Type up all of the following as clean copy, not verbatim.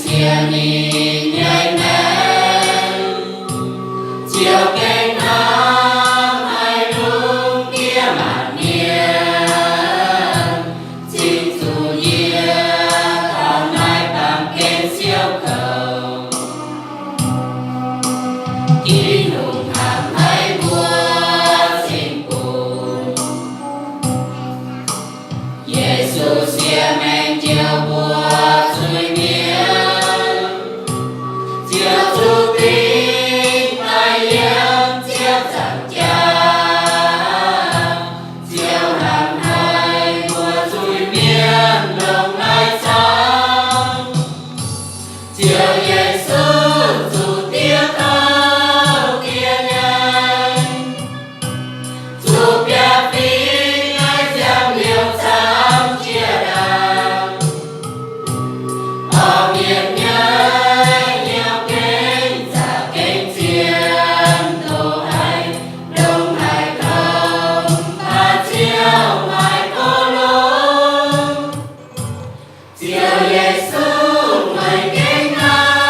xia ni nhảy men chiều kênh nam hai đúng kia mà niên chính dù nhiên còn ai bằng kênh siêu cầu ý nụ hàm hay vua xin cùng Giêsu xia men chiều vua chui miên chiều chu tín tai yếm chiều chẳng cha chiều hàm hai vua chui miên đồng ai sáng chiều Giêsu dù tiếc thao kia nhanh dù bia phí ai giam liều sáng chia đàn ở miền nhai nhiều kênh giả kênh chiên đồ hay đông hay không ta chiều mai cô lô chiều Giêsu mời kênh nam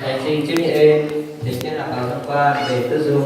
Thầy xin chữ ê thì sẽ là vào tham quan để tư dụng